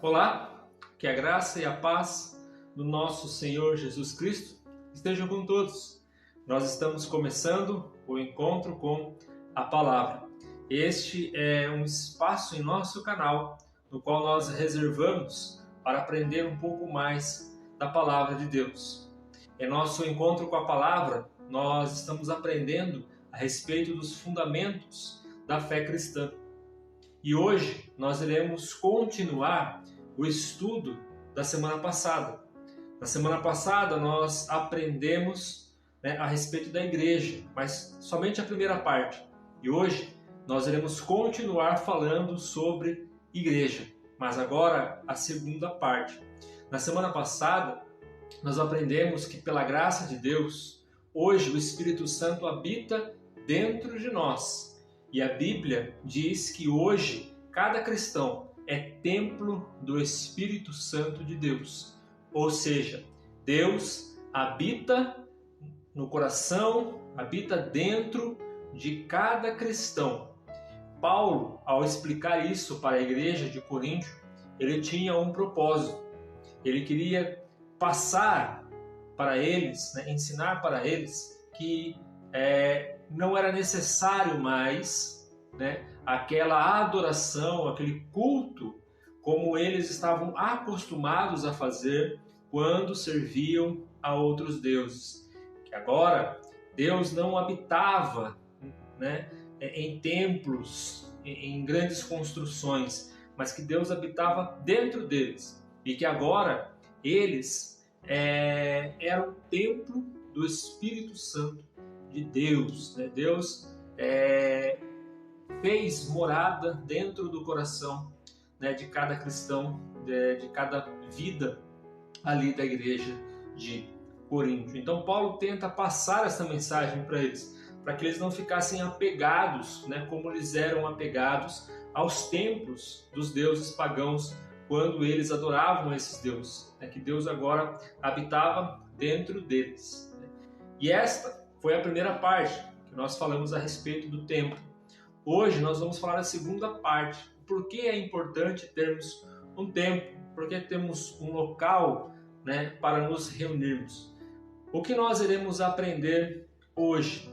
Olá, que a graça e a paz do nosso Senhor Jesus Cristo estejam com todos. Nós estamos começando o encontro com a Palavra. Este é um espaço em nosso canal no qual nós reservamos para aprender um pouco mais da Palavra de Deus. Em nosso encontro com a Palavra, nós estamos aprendendo a respeito dos fundamentos da fé cristã. E hoje nós iremos continuar o estudo da semana passada. Na semana passada nós aprendemos a respeito da igreja, mas somente a primeira parte. E hoje nós iremos continuar falando sobre igreja, mas agora a segunda parte. Na semana passada nós aprendemos que pela graça de Deus, hoje o Espírito Santo habita dentro de nós. E a Bíblia diz que hoje cada cristão é templo do Espírito Santo de Deus. Ou seja, Deus habita no coração, habita dentro de cada cristão. Paulo, ao explicar isso para a igreja de Corinto, ele tinha um propósito. Ele queria passar para eles, ensinar para eles que não era necessário mais aquela adoração, aquele culto como eles estavam acostumados a fazer quando serviam a outros deuses. Que agora Deus não habitava em templos, em grandes construções, mas que Deus habitava dentro deles e que agora eles eram o templo do Espírito Santo de Deus. Deus fez morada dentro do coração de cada cristão, de cada vida ali da igreja de Corinto. Então Paulo tenta passar essa mensagem para eles, para que eles não ficassem apegados, como eles eram apegados aos templos dos deuses pagãos quando eles adoravam esses deuses, que Deus agora habitava dentro deles. E esta foi a primeira parte que nós falamos a respeito do templo. Hoje nós vamos falar a segunda parte. Por que é importante termos um templo? Por que temos um local para nos reunirmos? O que nós iremos aprender hoje?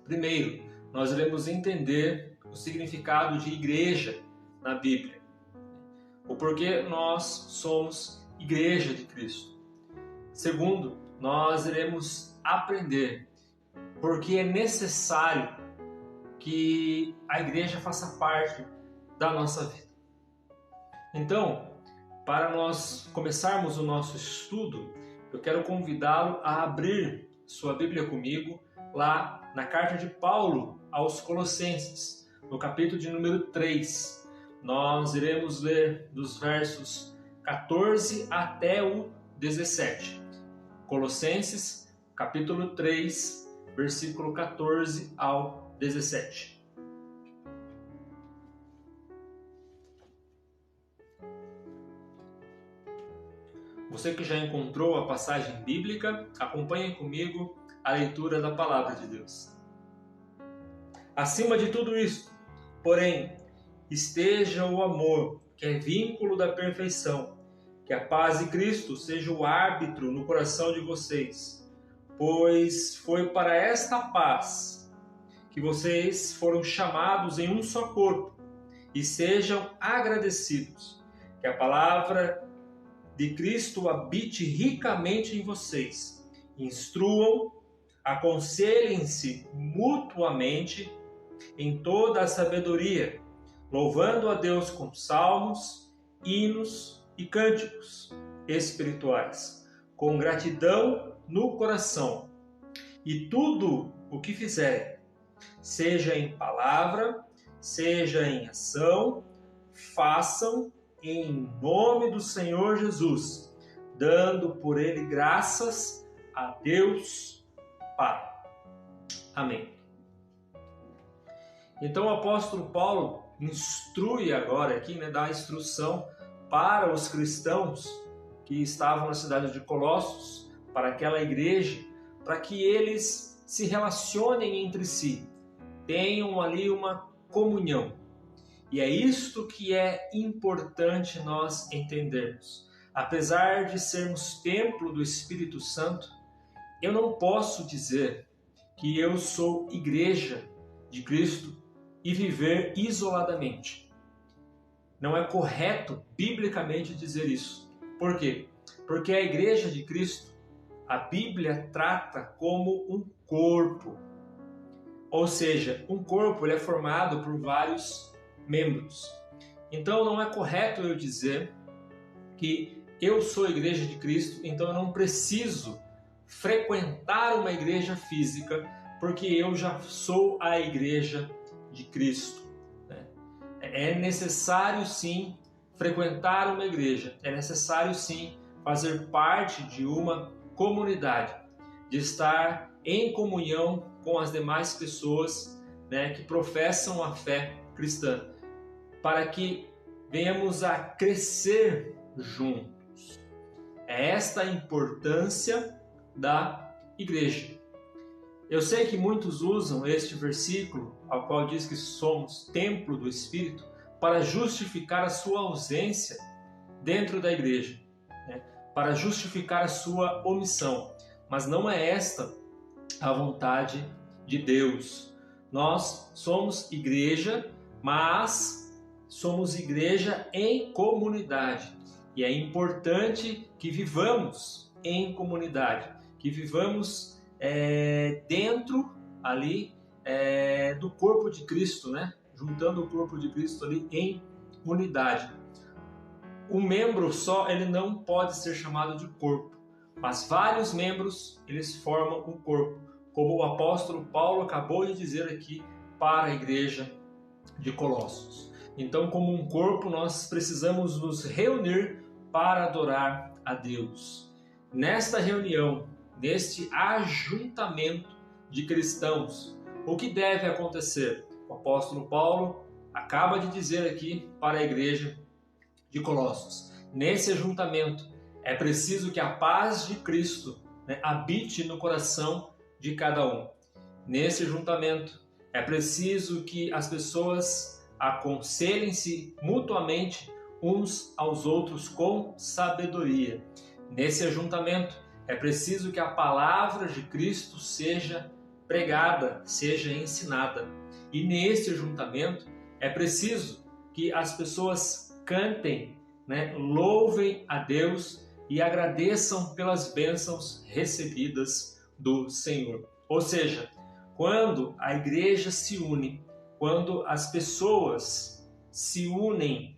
Primeiro, nós iremos entender o significado de igreja na Bíblia. O porquê nós somos igreja de Cristo. Segundo, nós iremos aprender porque é necessário que a igreja faça parte da nossa vida. Então, para nós começarmos o nosso estudo, eu quero convidá-lo a abrir sua Bíblia comigo lá na carta de Paulo aos Colossenses, no capítulo de número 3. Nós iremos ler dos versos 14 até o 17. Colossenses, capítulo 3, versículo 14 ao 17. Você que já encontrou a passagem bíblica, acompanhe comigo a leitura da Palavra de Deus. Acima de tudo isso, porém, esteja o amor, que é vínculo da perfeição, que a paz de Cristo seja o árbitro no coração de vocês, pois foi para esta paz que vocês foram chamados em um só corpo, e sejam agradecidos. Que a palavra de Cristo habite ricamente em vocês. Instruam, aconselhem-se mutuamente em toda a sabedoria, louvando a Deus com salmos, hinos e cânticos espirituais, com gratidão no coração. E tudo o que fizerem, seja em palavra, seja em ação, façam em nome do Senhor Jesus, dando por ele graças a Deus Pai. Amém. Então o apóstolo Paulo instrui agora aqui, dá a instrução para os cristãos que estavam na cidade de Colossos, para aquela igreja, para que eles se relacionem entre si, tenham ali uma comunhão. E é isto que é importante nós entendermos. Apesar de sermos templo do Espírito Santo, eu não posso dizer que eu sou igreja de Cristo e viver isoladamente. Não é correto biblicamente dizer isso. Por quê? Porque a igreja de Cristo, a Bíblia trata como um corpo. Ou seja, um corpo ele é formado por vários membros. Então não é correto eu dizer que eu sou a igreja de Cristo, então eu não preciso frequentar uma igreja física, porque eu já sou a igreja de Cristo. É necessário sim frequentar uma igreja, é necessário sim fazer parte de uma comunidade, de estar em comunhão com as demais pessoas, que professam a fé cristã, para que venhamos a crescer juntos. É esta a importância da igreja. Eu sei que muitos usam este versículo, ao qual diz que somos templo do Espírito, para justificar a sua ausência dentro da igreja, para justificar a sua omissão. Mas não é esta a vontade de Deus. Nós somos igreja, mas somos igreja em comunidade. E é importante que vivamos em comunidade, que vivamos dentro ali do corpo de Cristo, juntando o corpo de Cristo ali em unidade. Um membro só ele não pode ser chamado de corpo, mas vários membros eles formam um corpo, como o apóstolo Paulo acabou de dizer aqui para a igreja de Colossos. Então, como um corpo, nós precisamos nos reunir para adorar a Deus. Nesta reunião, neste ajuntamento de cristãos, o que deve acontecer? O apóstolo Paulo acaba de dizer aqui para a igreja de Colossos. Nesse ajuntamento, é preciso que a paz de Cristo habite no coração de cada um. Nesse ajuntamento, é preciso que as pessoas aconselhem-se mutuamente uns aos outros com sabedoria. Nesse ajuntamento, é preciso que a palavra de Cristo seja pregada, seja ensinada. E nesse ajuntamento, é preciso que as pessoas cantem, louvem a Deus e agradeçam pelas bênçãos recebidas do Senhor. Ou seja, quando a igreja se une, quando as pessoas se unem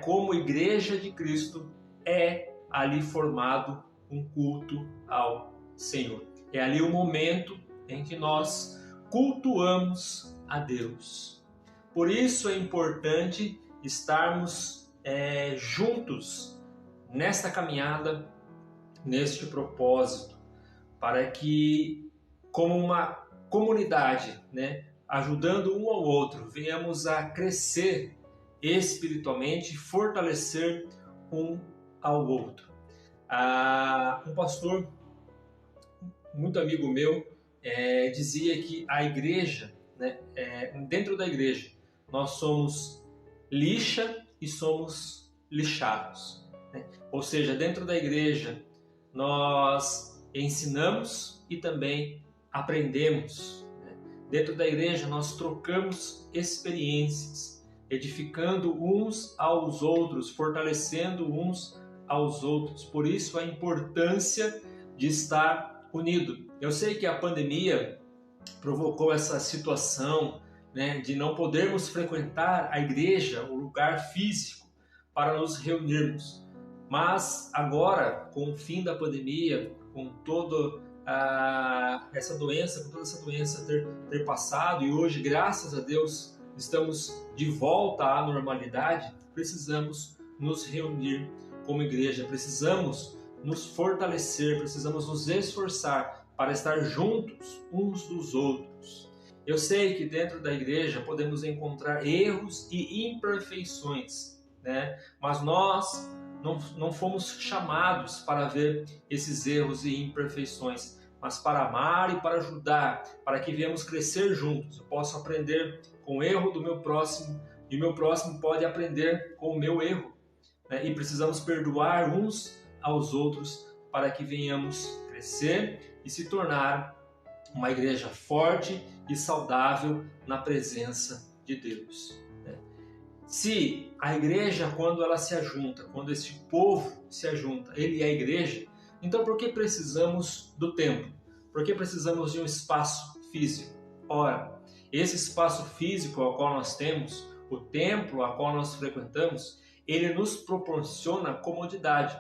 como igreja de Cristo, é ali formado um culto ao Senhor. É ali o momento em que nós cultuamos a Deus. Por isso é importante estarmos juntos nesta caminhada, neste propósito, para que, como uma comunidade, ajudando um ao outro, venhamos a crescer espiritualmente e fortalecer um ao outro. Um pastor, muito amigo meu, dizia que a igreja, dentro da igreja, nós somos lixa e somos lixados. Ou seja, dentro da igreja, nós ensinamos e também aprendemos. Dentro da igreja nós trocamos experiências, edificando uns aos outros, fortalecendo uns aos outros. Por isso a importância de estar unido. Eu sei que a pandemia provocou essa situação, de não podermos frequentar a igreja, o lugar físico, para nos reunirmos. Mas agora, com o fim da pandemia, com toda essa doença ter passado, e hoje, graças a Deus, estamos de volta à normalidade, precisamos nos reunir como igreja, precisamos nos fortalecer, precisamos nos esforçar para estar juntos uns dos outros. Eu sei que dentro da igreja podemos encontrar erros e imperfeições, mas nós não fomos chamados para ver esses erros e imperfeições, mas para amar e para ajudar, para que venhamos crescer juntos. Eu posso aprender com o erro do meu próximo, e o meu próximo pode aprender com o meu erro, né? E precisamos perdoar uns aos outros para que venhamos crescer e se tornar uma igreja forte e saudável na presença de Deus. Se a igreja, quando ela se ajunta, quando este povo se ajunta, ele é a igreja, então por que precisamos do templo? Por que precisamos de um espaço físico? Ora, esse espaço físico ao qual nós temos, o templo ao qual nós frequentamos, ele nos proporciona comodidade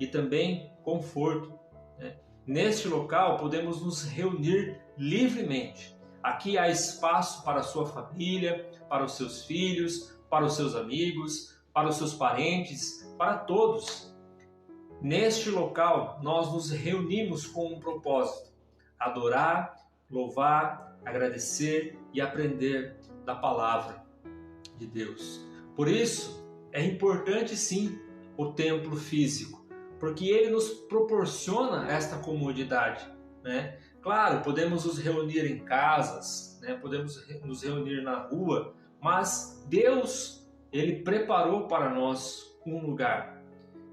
e também conforto, né? Neste local podemos nos reunir livremente. Aqui há espaço para a sua família, para os seus filhos, para os seus amigos, para os seus parentes, para todos. Neste local nós nos reunimos com um propósito: adorar, louvar, agradecer e aprender da palavra de Deus. Por isso é importante sim o templo físico, porque ele nos proporciona esta comodidade, né? Claro, podemos nos reunir em casas, né? Podemos nos reunir na rua, mas Deus, ele preparou para nós um lugar,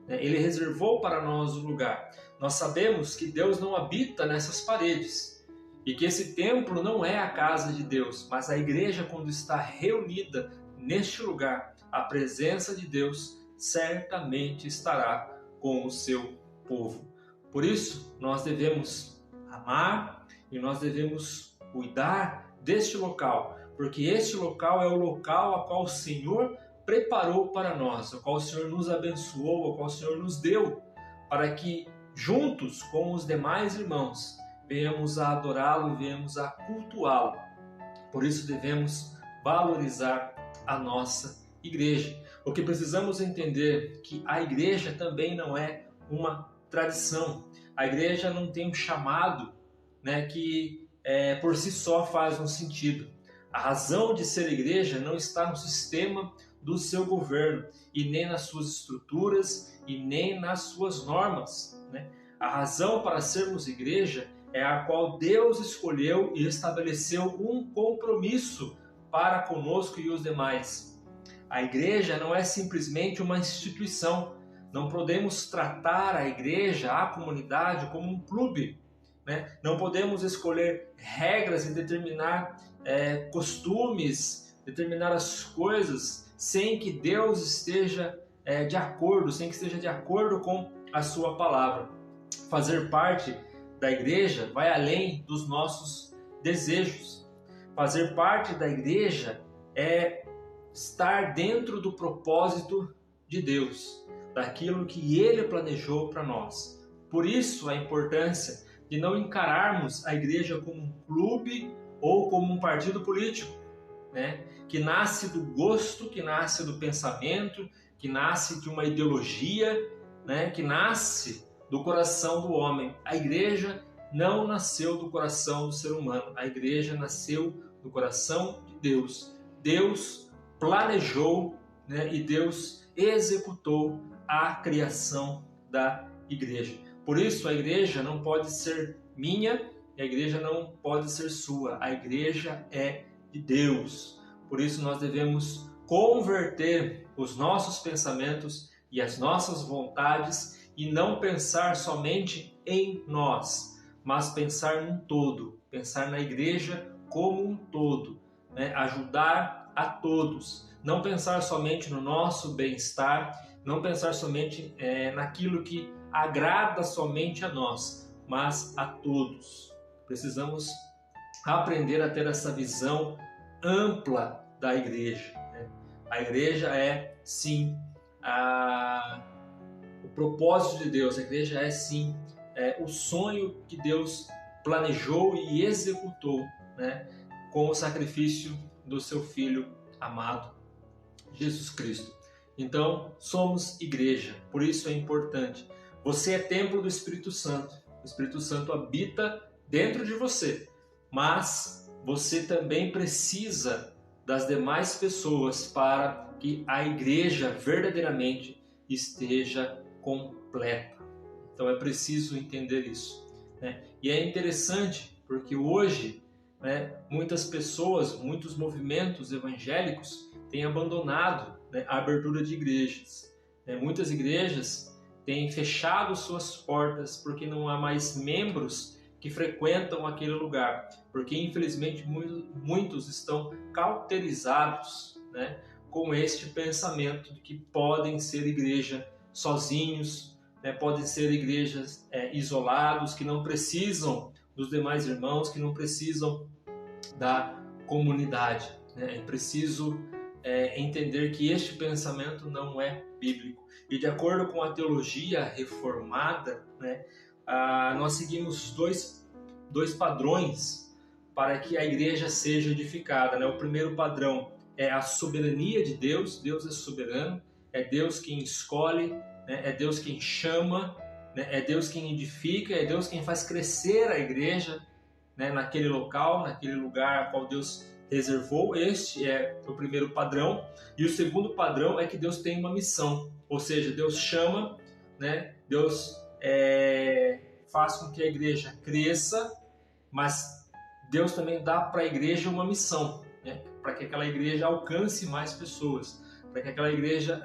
né? Ele reservou para nós um lugar. Nós sabemos que Deus não habita nessas paredes e que esse templo não é a casa de Deus, mas a igreja, quando está reunida neste lugar, a presença de Deus certamente estará com o seu povo. Por isso, nós devemos amar e nós devemos cuidar deste local, porque este local é o local a qual o Senhor preparou para nós, o qual o Senhor nos abençoou, o qual o Senhor nos deu, para que juntos com os demais irmãos venhamos a adorá-lo e venhamos a cultuá-lo. Por isso devemos valorizar a nossa igreja. O que precisamos entender é que a igreja também não é uma tradição. A igreja não tem um chamado, né, que por si só faz um sentido. A razão de ser igreja não está no sistema do seu governo, e nem nas suas estruturas, e nem nas suas normas, né? A razão para sermos igreja é a qual Deus escolheu e estabeleceu um compromisso para conosco e os demais. A igreja não é simplesmente uma instituição. Não podemos tratar a igreja, a comunidade, como um clube, né? Não podemos escolher regras e determinar costumes, determinar as coisas sem que Deus esteja de acordo, sem que esteja de acordo com a sua palavra. Fazer parte da igreja vai além dos nossos desejos. Fazer parte da igreja é estar dentro do propósito de Deus, daquilo que Ele planejou para nós. Por isso a importância de não encararmos a igreja como um clube ou como um partido político, né? Que nasce do gosto, que nasce do pensamento, que nasce de uma ideologia, né? Que nasce do coração do homem. A igreja não nasceu do coração do ser humano, a igreja nasceu do coração de Deus. Deus planejou, né? E Deus executou a criação da igreja. Por isso a igreja não pode ser minha, a igreja não pode ser sua, a igreja é de Deus. Por isso nós devemos converter os nossos pensamentos e as nossas vontades e não pensar somente em nós, mas pensar num todo, pensar na igreja como um todo, né? Ajudar a todos, não pensar somente no nosso bem-estar, não pensar somente naquilo que agrada somente a nós, mas a todos. Precisamos aprender a ter essa visão ampla da igreja, né? A igreja é sim o propósito de Deus, a igreja é sim o sonho que Deus planejou e executou, né? Com o sacrifício do seu Filho amado, Jesus Cristo. Então, somos igreja, por isso é importante. Você é templo do Espírito Santo. O Espírito Santo habita dentro de você, mas você também precisa das demais pessoas para que a igreja verdadeiramente esteja completa. Então é preciso entender isso, né? E é interessante porque hoje né, muitas pessoas, muitos movimentos evangélicos têm abandonado, né, a abertura de igrejas. Muitas igrejas têm fechado suas portas porque não há mais membros que frequentam aquele lugar, porque infelizmente muitos estão cauterizados, né, com este pensamento de que podem ser igreja sozinhos, né, podem ser igrejas isolados, que não precisam dos demais irmãos, que não precisam da comunidade. É preciso entender que este pensamento não é bíblico. E de acordo com a teologia reformada, né, nós seguimos dois padrões para que a igreja seja edificada, né? O primeiro padrão é a soberania de Deus. Deus é soberano, é Deus quem escolhe, né? É Deus quem chama, né? É Deus quem edifica, é Deus quem faz crescer a igreja, né? Naquele local, naquele lugar a qual Deus reservou. Este é o primeiro padrão. E o segundo padrão é que Deus tem uma missão, ou seja, Deus chama, né? Deus faz com que a igreja cresça, mas Deus também dá para a igreja uma missão, né? Para que aquela igreja alcance mais pessoas, para que aquela igreja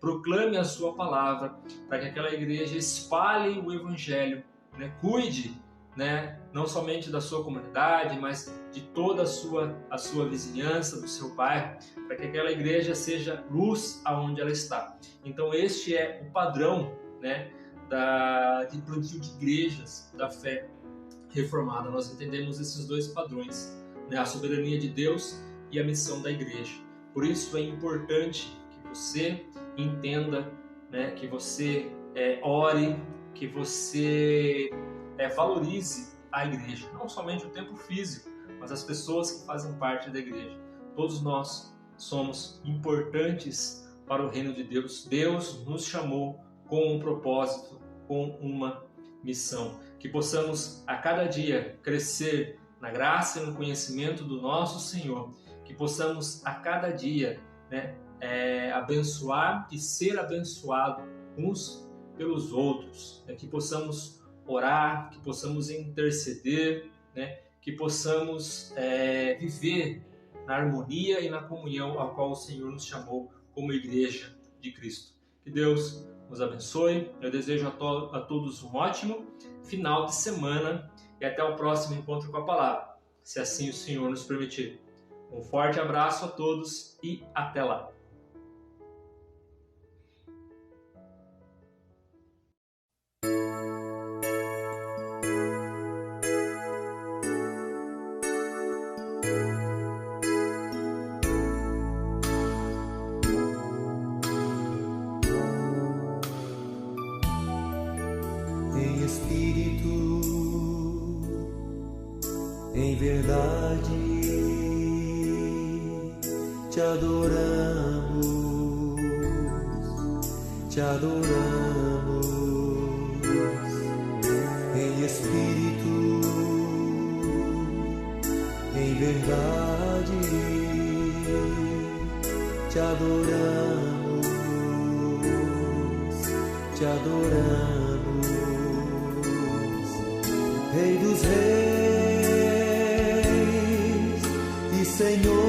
proclame a sua palavra, para que aquela igreja espalhe o evangelho, né? Cuide, né, não somente da sua comunidade, mas de toda a sua vizinhança, do seu bairro, para que aquela igreja seja luz aonde ela está. Então este é o padrão, né, de plantio de igrejas da fé reformada. Nós entendemos esses dois padrões, né, a soberania de Deus e a missão da igreja. Por isso é importante que você entenda, né, que você ore, que você valorize a igreja, não somente o tempo físico, mas as pessoas que fazem parte da igreja. Todos nós somos importantes para o reino de Deus. Deus nos chamou com um propósito, com uma missão. Que possamos a cada dia crescer na graça e no conhecimento do nosso Senhor. Que possamos a cada dia, né, abençoar e ser abençoado uns pelos outros. Que possamos orar, que possamos interceder, né? Que possamos viver na harmonia e na comunhão a qual o Senhor nos chamou como igreja de Cristo. Que Deus nos abençoe. Eu desejo a todos um ótimo final de semana e até o próximo encontro com a palavra, se assim o Senhor nos permitir. Um forte abraço a todos e até lá. Em espírito, em verdade, te adoramos, te adoramos. Em espírito, em verdade, te adoramos, te adoramos. Rei dos reis e Senhor,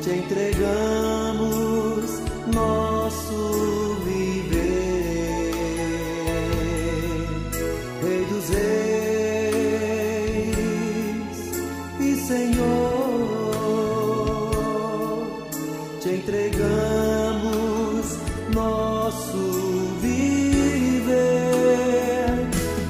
te entregamos nosso viver. Rei dos reis e Senhor, te entregamos nosso viver.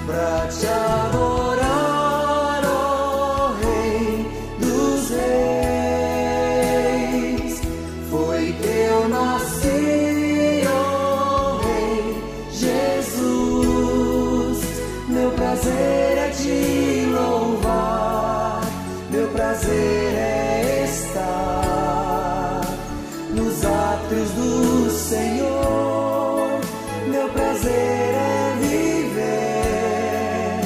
Pra te adorar, ó Rei dos reis, foi que eu nasci, ó Rei Jesus. Meu prazer é te louvar, meu prazer é estar nos átrios do Senhor. Meu prazer é viver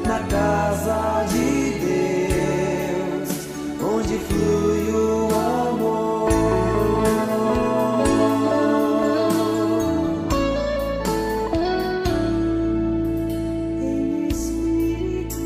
na casa de Deus, onde flui o amor. Em espírito,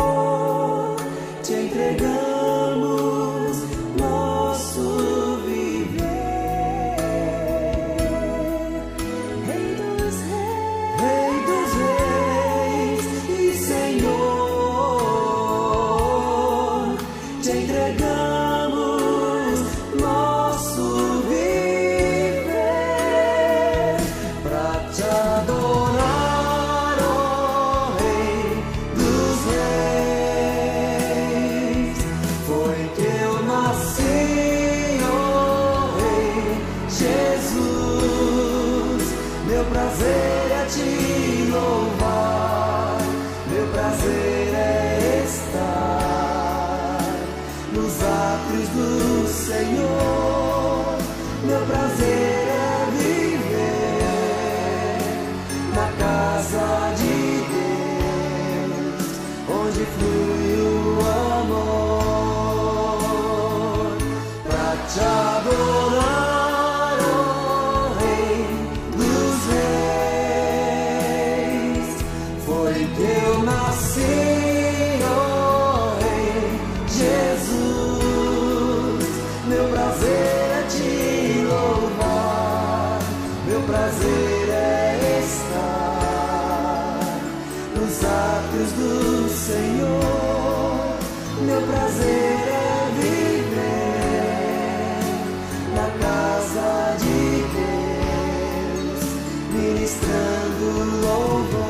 Senhor, te entregamos nosso viver. Rei dos reis e Senhor, te entregamos nosso viver pra te adorar, ó Rei dos reis. Foi que eu nasci, ó Rei Jesus. Meu prazer é te louvar, meu prazer é estar nos átrios do Senhor. Meu prazer é viver na casa de Deus, onde flui o amor. Pra te adorar, ó Rei dos reis, foi que eu nasci, ó Rei Jesus. Meu prazer é te louvar, meu prazer é estar nos átrios do Senhor. Meu prazer é viver na casa de Deus, ministrando louvor.